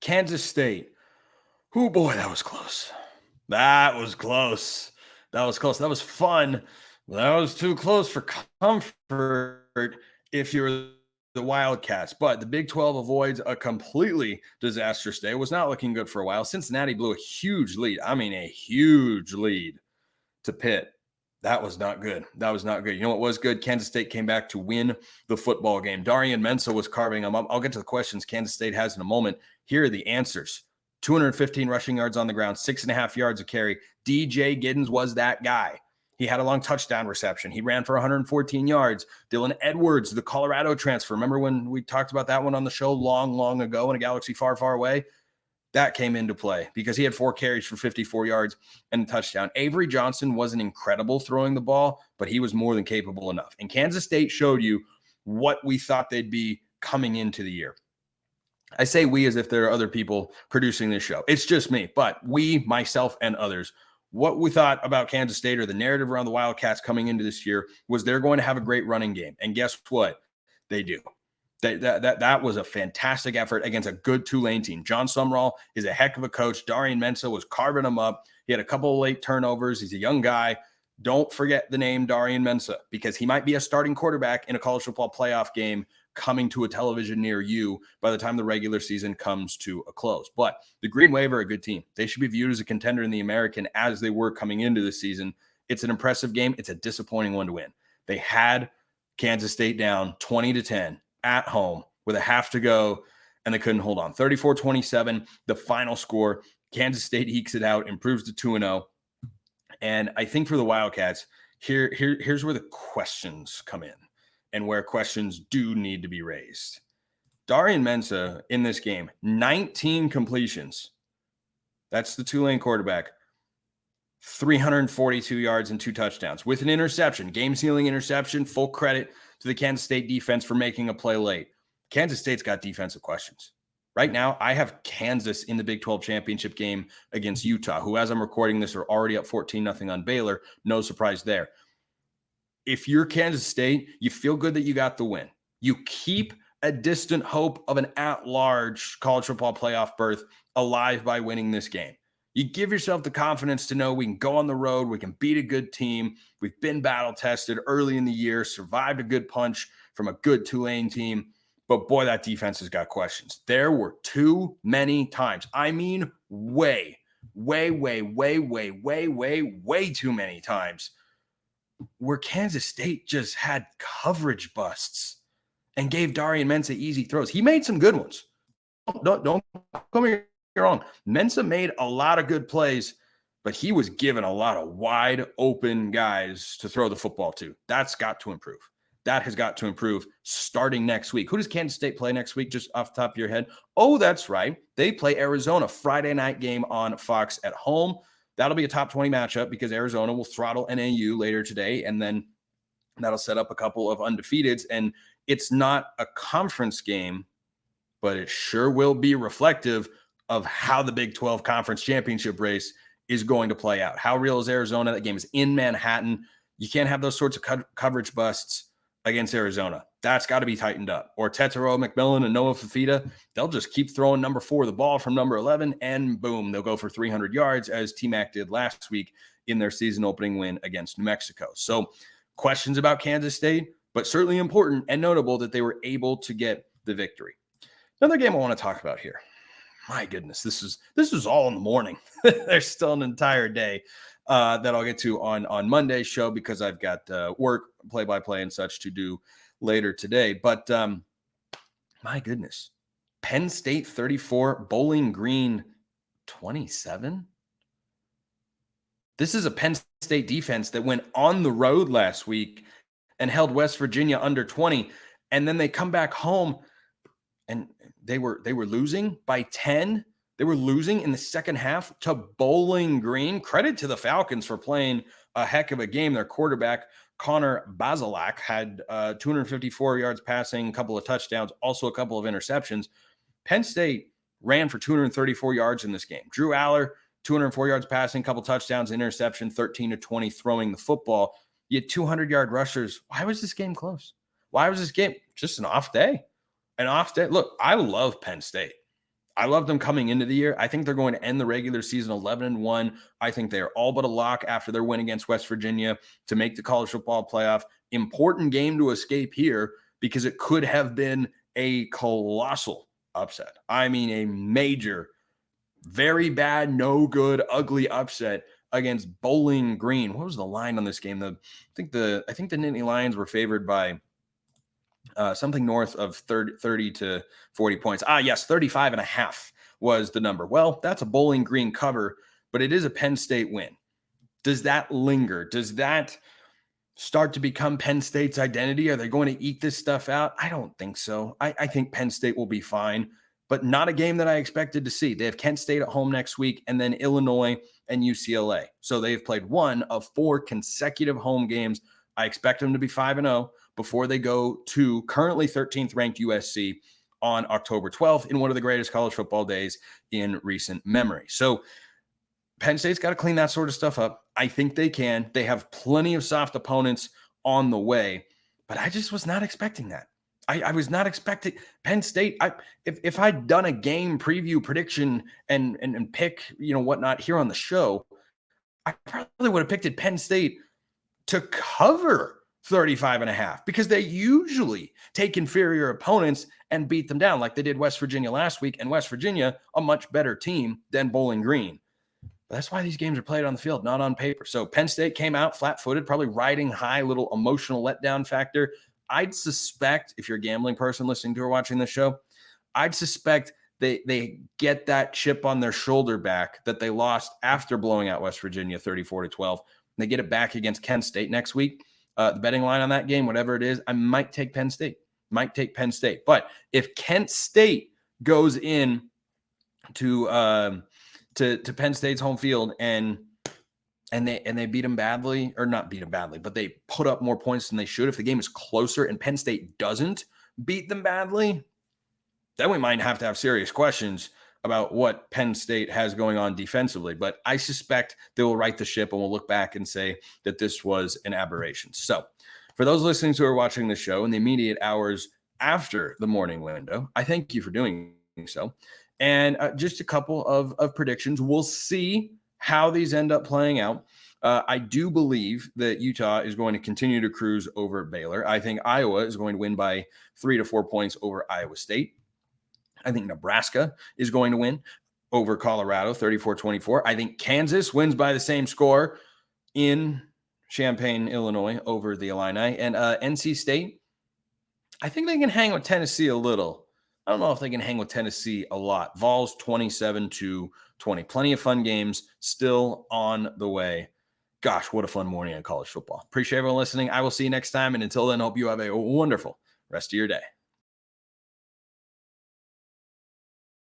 Kansas State. Oh boy, that was close. That was close. That was close. That was fun. That was too close for comfort if you're the Wildcats. But the Big 12 avoids a completely disastrous day. It was not looking good for a while. Cincinnati blew a huge lead. I mean, a huge lead to Pitt. That was not good. That was not good. You know what was good? Kansas State came back to win the football game. Darian Mensah was carving them up. I'll get to the questions Kansas State has in a moment. Here are the answers. 215 rushing yards on the ground, 6.5 yards a carry. DJ Giddens was that guy. He had a long touchdown reception. He ran for 114 yards. Dylan Edwards, the Colorado transfer. Remember when we talked about that one on the show long ago in a galaxy far, far away? That came into play because he had 4 carries for 54 yards and a touchdown. Avery Johnson wasn't incredible throwing the ball, but he was more than capable enough. And Kansas State showed you what we thought they'd be coming into the year. I say we as if there are other people producing this show. It's just me, but we, myself, and others, what we thought about Kansas State or the narrative around the Wildcats coming into this year was they're going to have a great running game. And guess what? They do. That was a fantastic effort against a good Tulane team. John Sumrall is a heck of a coach. Darian Mensah was carving them up. He had a couple of late turnovers. He's a young guy. Don't forget the name Darian Mensah because he might be a starting quarterback in a college football playoff game coming to a television near you by the time the regular season comes to a close. But the Green Wave are a good team. They should be viewed as a contender in the American as they were coming into the season. It's an impressive game. It's a disappointing one to win. They had Kansas State down 20-10 at home with a half to go, and they couldn't hold on. 34-27, the final score. Kansas State ekes it out, improves to 2-0. And I think for the Wildcats, here's where the questions come in and where questions do need to be raised. Darian Mensah in this game, 19 completions. That's the Tulane quarterback. 342 yards and 2 touchdowns with an interception, game-sealing interception. Full credit to the Kansas State defense for making a play late. Kansas State's got defensive questions. Right now, I have Kansas in the Big 12 championship game against Utah, who, as I'm recording this, are already up 14-0 on Baylor. No surprise there. If you're Kansas State, you feel good that you got the win. You keep a distant hope of an at-large college football playoff berth alive by winning this game. You give yourself the confidence to know we can go on the road, we can beat a good team. We've been battle-tested early in the year, survived a good punch from a good Tulane team. But boy, that defense has got questions. There were too many times. I mean, way too many times where Kansas State just had coverage busts and gave Darian Mensah easy throws. He made some good ones. Don't come here wrong. Mensah made a lot of good plays, but he was given a lot of wide open guys to throw the football to. That's got to improve. That has got to improve starting next week. Who does Kansas State play next week, just off the top of your head? Oh, that's right. They play Arizona, Friday night game on Fox at home. That'll be a top 20 matchup because Arizona will throttle NAU later today, and then that'll set up a couple of undefeateds. And it's not a conference game, but it sure will be reflective of how the Big 12 conference championship race is going to play out. How real is Arizona? That game is in Manhattan. You can't have those sorts of coverage busts against Arizona. That's got to be tightened up. Or Tetero McMillan and Noah Fafita, they'll just keep throwing number 4 the ball from number 11, and boom, they'll go for 300 yards as T-Mac did last week in their season opening win against New Mexico. So questions about Kansas State, but certainly important and notable that they were able to get the victory. Another game I want to talk about here. My goodness, this is all in the morning. There's still an entire day that I'll get to on Monday's show because I've got work, play-by-play and such to do later today. But my goodness, Penn State 34, Bowling Green 27. This is a Penn State defense that went on the road last week and held West Virginia under 20, and then they come back home and they were losing by 10. They were losing in the second half to Bowling Green. Credit to the Falcons for playing a heck of a game. Their quarterback, Connor Bazelak, had 254 yards passing, a couple of touchdowns, also a couple of interceptions. Penn State ran for 234 yards in this game. Drew Aller, 204 yards passing, a couple touchdowns, interception, 13-20 throwing the football. You had 200-yard rushers. Why was this game close? Why was this game just an off day? An off day. Look, I love Penn State. I love them coming into the year. I think they're going to end the regular season 11-1. I think they're all but a lock after their win against West Virginia to make the college football playoff. Important game to escape here because it could have been a colossal upset. I mean, a major, very bad, no good, ugly upset against Bowling Green. What was the line on this game? I think the Nittany Lions were favored by something north of 30 to 40 points. Yes, 35.5 was the number. Well, that's a Bowling Green cover, but it is a Penn State win. Does that linger? Does that start to become Penn State's identity? Are they going to eat this stuff out? I don't think so. I think Penn State will be fine, but not a game that I expected to see. They have Kent State at home next week and then Illinois and UCLA. So they've played one of 4 consecutive home games. I expect them to be 5-0 before they go to currently 13th ranked USC on October 12th in one of the greatest college football days in recent memory. So Penn State's got to clean that sort of stuff up. I think they can. They have plenty of soft opponents on the way, but I just was not expecting that. I was not expecting Penn State. If I'd done a game preview prediction and pick, whatnot here on the show, I probably would have picked it Penn State to cover 35.5 because they usually take inferior opponents and beat them down like they did West Virginia last week, and West Virginia, a much better team than Bowling Green. But that's why these games are played on the field, not on paper. So Penn State came out flat-footed, probably riding high, little emotional letdown factor. I'd suspect, if you're a gambling person listening to or watching this show, I'd suspect they get that chip on their shoulder back that they lost after blowing out West Virginia 34-12. They get it back against Kent State next week. The betting line on that game, whatever it is, I might take Penn State. But if Kent State goes in to Penn State's home field and they beat them badly, or not beat them badly, but they put up more points than they should, if the game is closer and Penn State doesn't beat them badly, then we might have to have serious questions about what Penn State has going on defensively. But I suspect they will right the ship and we'll look back and say that this was an aberration. So for those listening who are watching the show in the immediate hours after the morning window, I thank you for doing so. And just a couple of predictions. We'll see how these end up playing out. I do believe that Utah is going to continue to cruise over Baylor. I think Iowa is going to win by 3 to 4 points over Iowa State. I think Nebraska is going to win over Colorado, 34-24. I think Kansas wins by the same score in Champaign, Illinois, over the Illini. And NC State, I think they can hang with Tennessee a little. I don't know if they can hang with Tennessee a lot. Vols 27-20. Plenty of fun games still on the way. Gosh, what a fun morning on college football. Appreciate everyone listening. I will see you next time. And until then, hope you have a wonderful rest of your day.